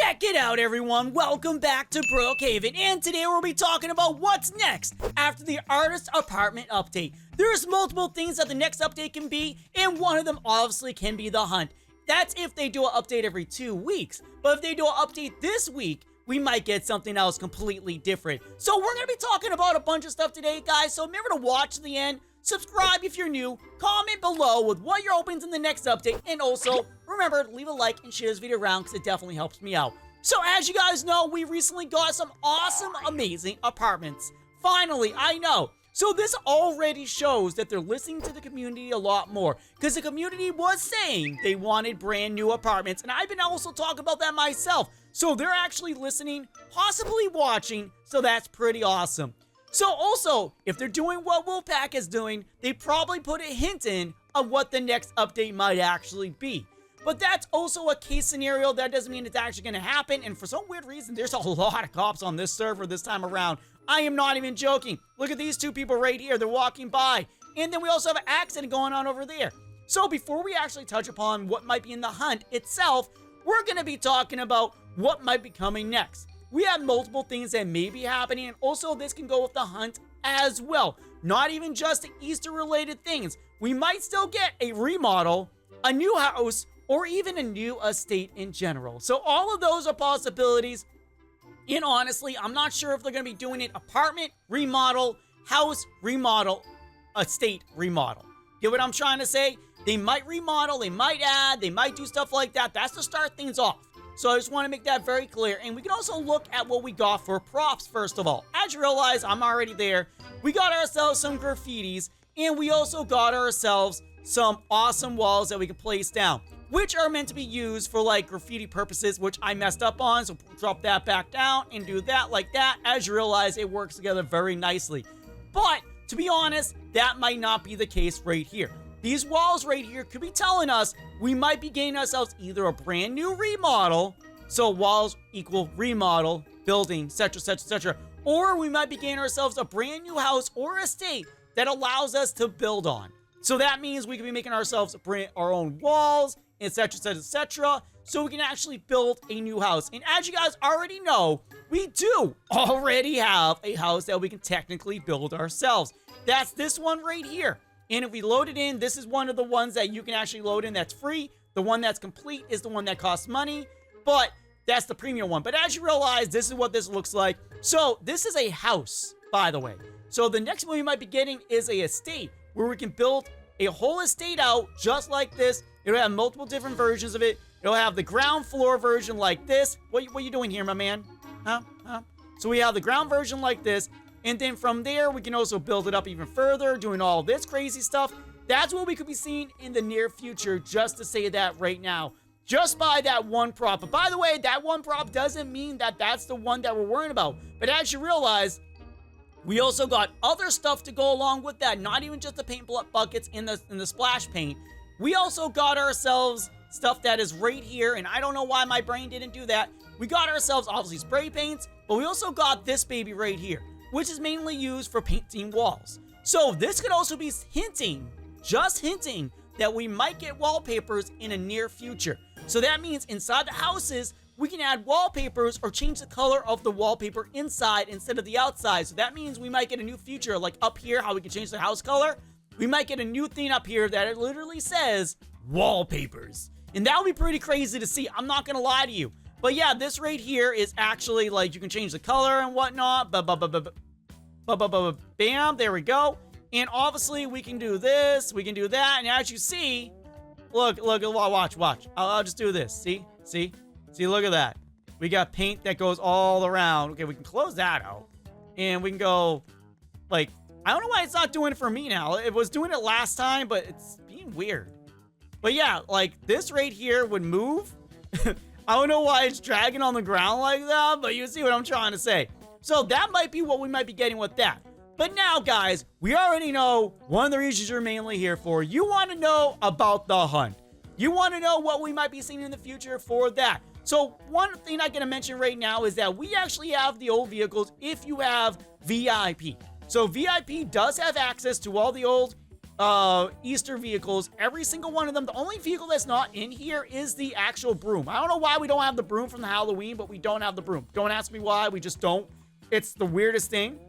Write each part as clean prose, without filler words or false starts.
Check it out, everyone. Welcome back to Brookhaven, and today we'll be talking about what's next after the artist apartment update. There's multiple things that the next update can be, and one of them obviously can be the hunt. That's if they do an update every 2 weeks, but if they do an update this week, we might get something else completely different. So we're going to be talking about a bunch of stuff today, guys, so remember to watch to the end. Subscribe if you're new, comment below with what you're hoping in the next update, and also remember to leave a like and share this video around because it definitely helps me out. So as you guys know, we recently got some awesome, amazing apartments. Finally, I know. So this already shows that they're listening to the community a lot more, because the community was saying they wanted brand new apartments, and I've been also talking about that myself. So they're actually listening, possibly watching, so that's pretty awesome. So also, if they're doing what Wolfpaq is doing, they probably put a hint in of what the next update might actually be. But that's also a case scenario. That doesn't mean it's actually going to happen. And for some weird reason, there's a lot of cops on this server this time around. I am not even joking. Look at these two people right here. They're walking by. And then we also have an accident going on over there. So before we actually touch upon what might be in the hunt itself, we're going to be talking about what might be coming next. We have multiple things that may be happening, and also this can go with the hunt as well. Not even just the Easter-related things. We might still get a remodel, a new house, or even a new estate in general. So all of those are possibilities. And honestly, I'm not sure if they're going to be doing it apartment, remodel, house, remodel, estate, remodel. Get what I'm trying to say? They might remodel, they might add, they might do stuff like that. That's to start things off. So I just want to make that very clear. And we can also look at what we got for props, first of all. As you realize, I'm already there. We got ourselves some graffitis, and we also got ourselves some awesome walls that we can place down, which are meant to be used for like graffiti purposes, which I messed up on. So drop that back down and do that like that. As you realize, it works together very nicely. But to be honest, that might not be the case right here. These walls right here could be telling us we might be getting ourselves either a brand new remodel, so walls equal remodel, building, etc., etc., etc., or we might be getting ourselves a brand new house or estate that allows us to build on. So that means we could be making ourselves our own walls, etc., etc., etc., so we can actually build a new house. And as you guys already know, we do already have a house that we can technically build ourselves. That's this one right here. And if we load it in, this is one of the ones that you can actually load in that's free. The one that's complete is the one that costs money, but that's the premium one. But as you realize, this is what this looks like. So this is a house, by the way. So the next one we might be getting is a estate, where we can build a whole estate out just like this. It'll have multiple different versions of it. It'll have the ground floor version like this. What are you doing here, my man? Huh? So we have the ground version like this. And then from there, we can also build it up even further, doing all this crazy stuff. That's what we could be seeing in the near future, just to say that right now. Just by that one prop. But by the way, that one prop doesn't mean that that's the one that we're worrying about. But as you realize, we also got other stuff to go along with that. Not even just the paint buckets in the splash paint. We also got ourselves stuff that is right here. And I don't know why my brain didn't do that. We got ourselves, obviously, spray paints. But we also got this baby right here, which is mainly used for painting walls. So this could also be hinting, just hinting, that we might get wallpapers in a near future. So that means inside the houses, we can add wallpapers or change the color of the wallpaper inside instead of the outside. So that means we might get a new feature, like up here, how we can change the house color. We might get a new thing up here that it literally says wallpapers. And that would be pretty crazy to see. I'm not gonna lie to you. But yeah, this right here is actually like you can change the color and whatnot. Bam, there we go. And obviously we can do this, we can do that. And as you see, look, watch. I'll just do this. See, look at that. We got paint that goes all around. Okay, we can close that out. And we can go, like, I don't know why it's not doing it for me now. It was doing it last time, but it's being weird. But yeah, like this right here would move. I don't know why it's dragging on the ground like that, but you see what I'm trying to say. So that might be what we might be getting with that. But now, guys, we already know one of the reasons you're mainly here for. You want to know about the hunt. You want to know what we might be seeing in the future for that. So one thing I'm going to mention right now is that we actually have the old vehicles if you have VIP. So VIP does have access to all the old Easter vehicles, every single one of them. The only vehicle that's not in here is the actual broom. I don't know why we don't have the broom from the Halloween, but we don't have the broom. Don't ask me why, we just don't. It's the weirdest thing.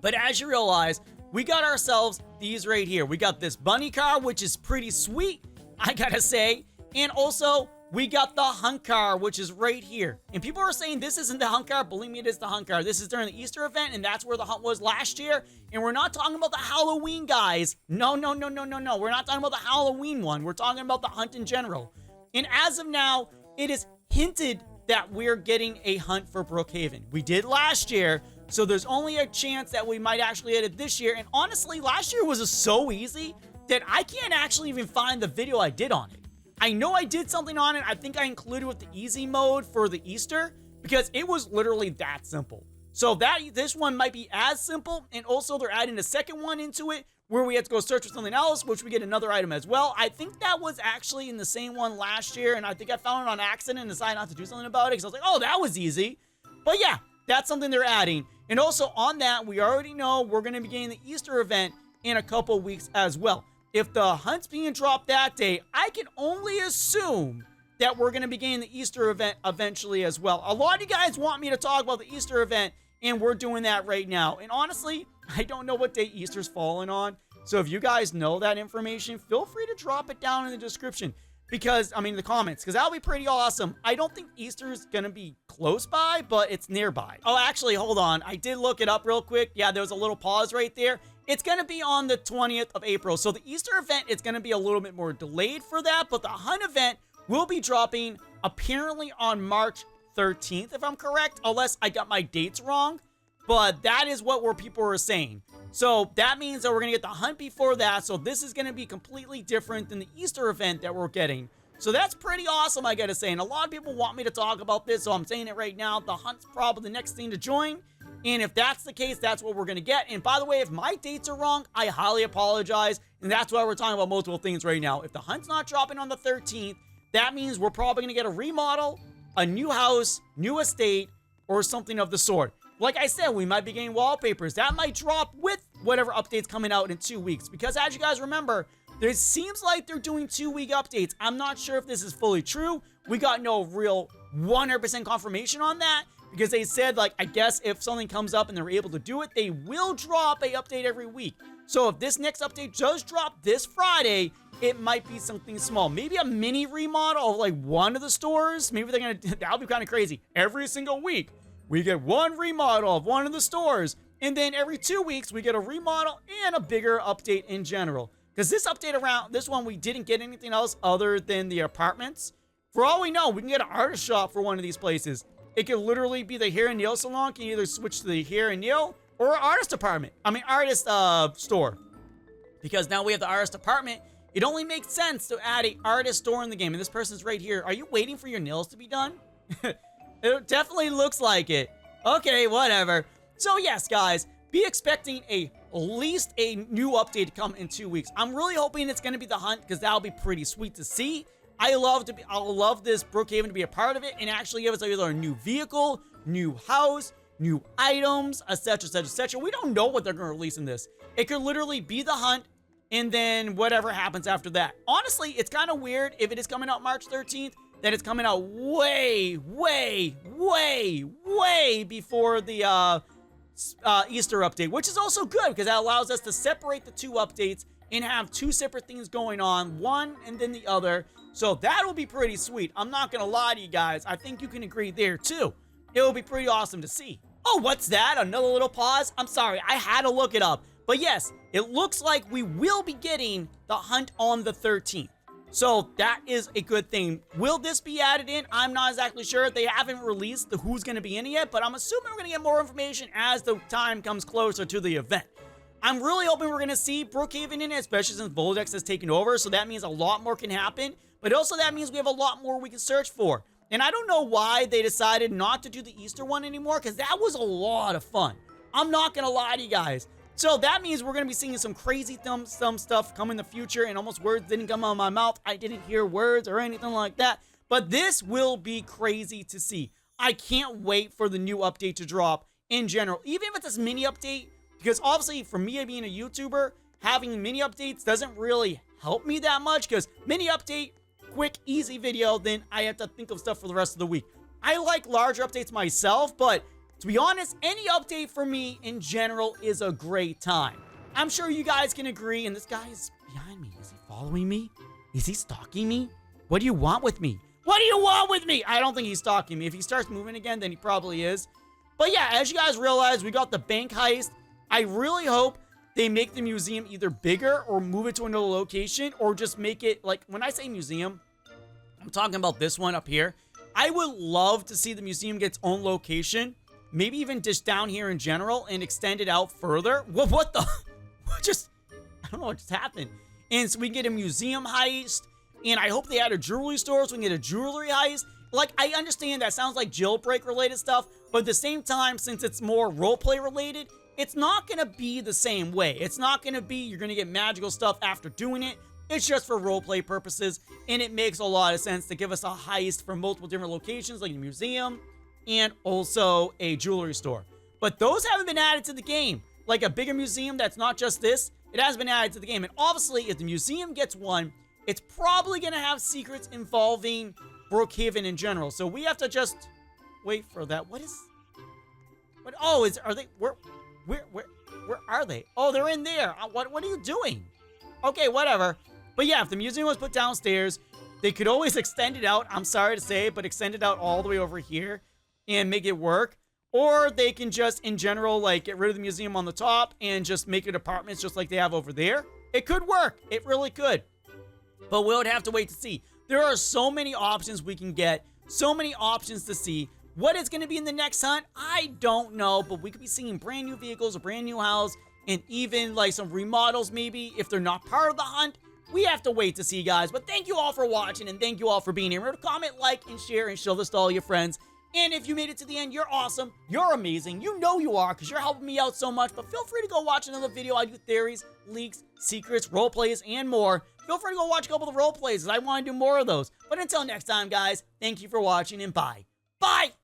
But as you realize, we got ourselves these right here. We got this bunny car, which is pretty sweet, I gotta say. And also, we got the hunt car, which is right here. And people are saying this isn't the hunt car. Believe me, it is the hunt car. This is during the Easter event, and that's where the hunt was last year. And we're not talking about the Halloween guys. No. We're not talking about the Halloween one. We're talking about the hunt in general. And as of now, it is hinted that we're getting a hunt for Brookhaven. We did last year, so there's only a chance that we might actually get it this year. And honestly, last year was so easy that I can't actually even find the video I did on it. I know I did something on it. I think I included with the easy mode for the Easter because it was literally that simple. So this one might be as simple, and also they're adding a second one into it where we have to go search for something else, which we get another item as well. I think that was actually in the same one last year, and I think I found it on accident and decided not to do something about it because I was like, oh, that was easy. But yeah, that's something they're adding. And also on that, we already know we're going to be getting the Easter event in a couple weeks as well. If the hunt's being dropped that day, I can only assume that we're going to be getting the Easter event eventually as well. A lot of you guys want me to talk about the Easter event, and we're doing that right now. And honestly, I don't know what day Easter's falling on. So if you guys know that information, feel free to drop it down in the description. Because, I mean, the comments, because that'll be pretty awesome. I don't think Easter's going to be close by, but it's nearby. Oh, actually, hold on. I did look it up real quick. Yeah, there was a little pause right there. It's going to be on the 20th of April. So the Easter event is going to be a little bit more delayed for that, but the hunt event will be dropping apparently on March 13th, if I'm correct, unless I got my dates wrong. But that is what people are saying. So that means that we're going to get the hunt before that. So this is going to be completely different than the Easter event that we're getting. So that's pretty awesome, I got to say. And a lot of people want me to talk about this, so I'm saying it right now. The hunt's probably the next thing to join. And if that's the case, that's what we're going to get. And by the way, if my dates are wrong, I highly apologize. And that's why we're talking about multiple things right now. If the hunt's not dropping on the 13th, that means we're probably going to get a remodel, a new house, new estate, or something of the sort. Like I said, we might be getting wallpapers. That might drop with whatever update's coming out in 2 weeks. Because as you guys remember, it seems like they're doing 2-week updates. I'm not sure if this is fully true. We got no real 100% confirmation on that. Because they said, like, I guess if something comes up and they're able to do it, they will drop a update every week. So if this next update does drop this Friday, it might be something small. Maybe a mini remodel of, like, one of the stores. Maybe they're going to, that'll be kind of crazy. Every single week, we get one remodel of one of the stores. And then every 2 weeks, we get a remodel and a bigger update in general. Because this update around, this one, we didn't get anything else other than the apartments. For all we know, we can get an artist shop for one of these places. It could literally be the hair and nail salon. Can either switch to the hair and nail or artist department. I mean, artist store. Because now we have the artist department. It only makes sense to add an artist store in the game. And this person's right here. Are you waiting for your nails to be done? It definitely looks like it. Okay, whatever. So yes, guys, be expecting at least a new update to come in 2 weeks. I'm really hoping it's going to be the hunt because that'll be pretty sweet to see. I love this Brookhaven to be a part of it and actually give us either a new vehicle, new house, new items, etc., etc., etc. We don't know what they're going to release in this. It could literally be the hunt and then whatever happens after that. Honestly, it's kind of weird if it is coming out March 13th, that it's coming out way before the Easter update, which is also good because that allows us to separate the two updates and have two separate things going on, one and then the other. So that'll be pretty sweet. I'm not going to lie to you guys. I think you can agree there too. It will be pretty awesome to see. Oh, what's that? Another little pause? I'm sorry. I had to look it up. But yes, it looks like we will be getting the hunt on the 13th. So that is a good thing. Will this be added in? I'm not exactly sure. They haven't released who's going to be in it yet, but I'm assuming we're going to get more information as the time comes closer to the event. I'm really hoping we're going to see Brookhaven in it, especially since Voldex has taken over, so that means a lot more can happen. But also that means we have a lot more we can search for. And I don't know why they decided not to do the Easter one anymore, because that was a lot of fun. I'm not going to lie to you guys. So that means we're going to be seeing some crazy thumb stuff come in the future, and almost words didn't come out of my mouth. I didn't hear words or anything like that. But this will be crazy to see. I can't wait for the new update to drop in general. Even if it's this mini update, because obviously for me being a YouTuber, having mini updates doesn't really help me that much, because mini update, quick, easy video, then I have to think of stuff for the rest of the week. I like larger updates myself, but to be honest, any update for me in general is a great time. I'm sure you guys can agree, and this guy is behind me. Is he following me? Is he stalking me? What do you want with me? What do you want with me? I don't think he's stalking me. If he starts moving again, then he probably is. But yeah, as you guys realize, we got the bank heist. I really hope they make the museum either bigger or move it to another location, or just make it, like, when I say museum, I'm talking about this one up here. I would love to see the museum get its own location, maybe even just down here in general, and extend it out further. What the? I don't know what just happened. And so we can get a museum heist, and I hope they add a jewelry store so we can get a jewelry heist. Like, I understand that sounds like jailbreak related stuff, but at the same time, since it's more roleplay related, it's not going to be the same way. It's not going to be you're going to get magical stuff after doing it. It's just for roleplay purposes, and it makes a lot of sense to give us a heist from multiple different locations, like a museum and also a jewelry store. But those haven't been added to the game. Like a bigger museum that's not just this, it has been added to the game. And obviously, if the museum gets one, it's probably going to have secrets involving Brookhaven in general. So we have to just wait for that. What? Oh, are they? Where are they? Oh, they're in there. What are you doing? Okay, whatever. But yeah, if the museum was put downstairs, they could always extend it out. I'm sorry to say, but extend it out all the way over here and make it work. Or they can just, in general, like, get rid of the museum on the top and just make it apartments just like they have over there. It could work. It really could. But we would have to wait to see. There are so many options we can get. So many options to see. What is going to be in the next hunt? I don't know. But we could be seeing brand new vehicles, a brand new house, and even, like, some remodels maybe. If they're not part of the hunt, we have to wait to see, guys. But thank you all for watching, and thank you all for being here. Remember to comment, like, and share, and show this to all your friends. And if you made it to the end, you're awesome. You're amazing. You know you are, because you're helping me out so much. But feel free to go watch another video. I do theories, leaks, secrets, role plays, and more. Feel free to go watch a couple of the role plays, because I want to do more of those. But until next time, guys, thank you for watching, and bye. Bye!